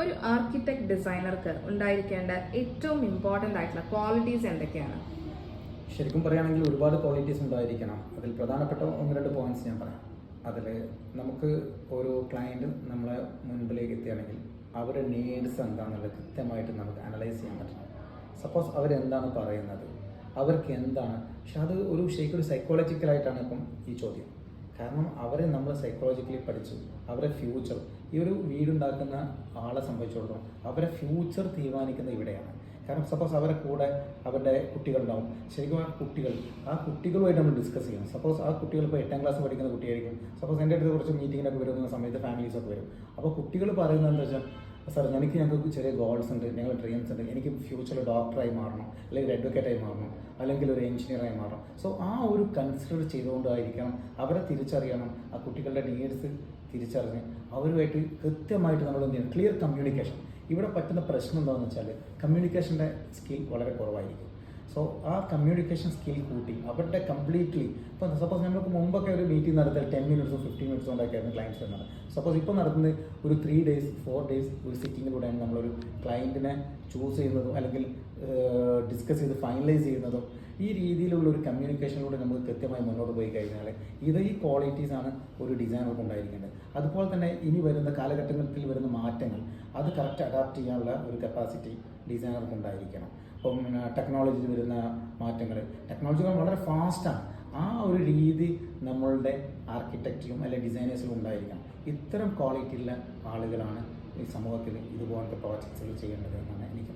ഒരു ആർക്കിടെക്ട് ഡിസൈനർക്ക് ഉണ്ടായിരിക്കേണ്ട ഏറ്റവും ഇമ്പോർട്ടൻ്റ് ആയിട്ടുള്ള ക്വാളിറ്റീസ് എന്തൊക്കെയാണ്? ശരിക്കും പറയുകയാണെങ്കിൽ ഒരുപാട് ക്വാളിറ്റീസ് ഉണ്ടായിരിക്കണം. അതിൽ പ്രധാനപ്പെട്ട 1-2 പോയിന്റ്സ് ഞാൻ പറയാം. അതിൽ നമുക്ക് ഒരു ക്ലയൻറ്റ് നമ്മളെ മുൻപിലേക്ക് എത്തുകയാണെങ്കിൽ അവരുടെ നീഡ്സ് എന്താണെന്നുള്ളത് കൃത്യമായിട്ട് നമുക്ക് അനലൈസ് ചെയ്യാൻ പറ്റണം. സപ്പോസ് അവരെന്താണ് പറയുന്നത്, അവർക്ക് എന്താണ്, പക്ഷെ അത് ശരിക്കും ഒരു സൈക്കോളജിക്കലായിട്ടാണ് ഇപ്പം ഈ ചോദ്യം. കാരണം അവരെ നമ്മൾ സൈക്കോളജിക്കലി പഠിച്ചു, അവരുടെ ഫ്യൂച്ചർ, ഈ ഒരു വീടുണ്ടാക്കുന്ന ആളെ സംബന്ധിച്ചിടത്തോളം അവരുടെ ഫ്യൂച്ചർ തീരുമാനിക്കുന്നത് ഇവിടെയാണ്. കാരണം സപ്പോസ് അവരുടെ കൂടെ അവരുടെ കുട്ടികളുണ്ടാവും. ശരിക്കും ആ കുട്ടികളുമായിട്ട് നമ്മൾ ഡിസ്കസ് ചെയ്യണം. സപ്പോസ് ആ കുട്ടികൾ ഇപ്പോൾ 8ാം ക്ലാസ് പഠിക്കുന്ന കുട്ടിയായിരിക്കും. സപ്പോസ് എൻ്റെ അടുത്ത് കുറച്ച് മീറ്റിങ്ങിനൊക്കെ വരുന്ന സമയത്ത് ഫാമിലീസൊക്കെ വരും. അപ്പോൾ കുട്ടികൾ പറയുന്നത് എന്താ വെച്ചാൽ, സാർ ഞങ്ങൾക്ക് ചെറിയ ഗോൾസ് ഉണ്ട്, ഞങ്ങളുടെ ഡ്രീംസ് ഉണ്ട്, എനിക്ക് ഫ്യൂച്ചറിൽ ഡോക്ടറായി മാറണം, അല്ലെങ്കിൽ ഒരു അഡ്വക്കേറ്റായി മാറണം, അല്ലെങ്കിൽ ഒരു എഞ്ചിനീയറായി മാറണം. സോ ആ ഒരു കൺസിഡർ ചെയ്തുകൊണ്ടായിരിക്കണം അവരെ തിരിച്ചറിയണം. ആ കുട്ടികളുടെ നീഡ്സ് തിരിച്ചറിഞ്ഞ് അവരുമായിട്ട് കൃത്യമായിട്ട് നമ്മൾ ക്ലിയർ കമ്മ്യൂണിക്കേഷൻ. ഇവിടെ പറ്റുന്ന പ്രശ്നം എന്താണെന്ന് വെച്ചാൽ കമ്മ്യൂണിക്കേഷൻ്റെ സ്കിൽ വളരെ കുറവായിരിക്കും. സോ ആ കമ്മ്യൂണിക്കേഷൻ സ്കിൽ കൂട്ടി അവരുടെ കംപ്ലീറ്റ്ലി ഇപ്പോൾ സപ്പോസ് നമുക്ക് മുമ്പൊക്കെ ഒരു മീറ്റിംഗ് നടത്തിയാൽ 10 മിനിറ്റ്സോ 15 മിനിറ്റ്സോ കൊണ്ടൊക്കെയായിരുന്നു ക്ലയൻറ്റ്സ് വരുന്നത്. സപ്പോസ് ഇപ്പോൾ നടത്തുന്നത് ഒരു 3 ഡേയ്സ് 4 ഡേയ്സ് ഒരു സിറ്റിങ്ങിലൂടെയാണ് നമ്മളൊരു ക്ലയൻറ്റിനെ ചൂസ് ചെയ്യുന്നതും അല്ലെങ്കിൽ ഡിസ്കസ് ചെയ്ത് ഫൈനലൈസ് ചെയ്യുന്നതും. ഈ രീതിയിലുള്ള ഒരു കമ്മ്യൂണിക്കേഷനിലൂടെ നമുക്ക് കൃത്യമായി മുന്നോട്ട് പോയി കഴിഞ്ഞാൽ ഈ ക്വാളിറ്റീസാണ് ഒരു ഡിസൈനർക്ക് ഉണ്ടായിരിക്കേണ്ടത്. അതുപോലെ തന്നെ ഇനി വരുന്ന കാലഘട്ടങ്ങളിൽ വരുന്ന മാറ്റങ്ങൾ അത് കറക്റ്റ് അഡാപ്റ്റ് ചെയ്യാനുള്ള ഒരു കപ്പാസിറ്റി ഡിസൈനർക്ക് ഉണ്ടായിരിക്കണം. ഇപ്പം ടെക്നോളജിയിൽ വരുന്ന ടെക്നോളജികൾ വളരെ ഫാസ്റ്റാണ്. ആ ഒരു രീതി നമ്മളുടെ ആർക്കിടെക്റ്റിലും അല്ലെങ്കിൽ ഡിസൈനേഴ്സിലും ഉണ്ടായിരിക്കണം. ഇത്തരം ക്വാളിറ്റിയുള്ള ആളുകളാണ് ഈ സമൂഹത്തിൽ ഇതുപോലത്തെ പ്രോജക്ട്സുകൾ ചെയ്യേണ്ടത് എന്നാണ് എനിക്ക്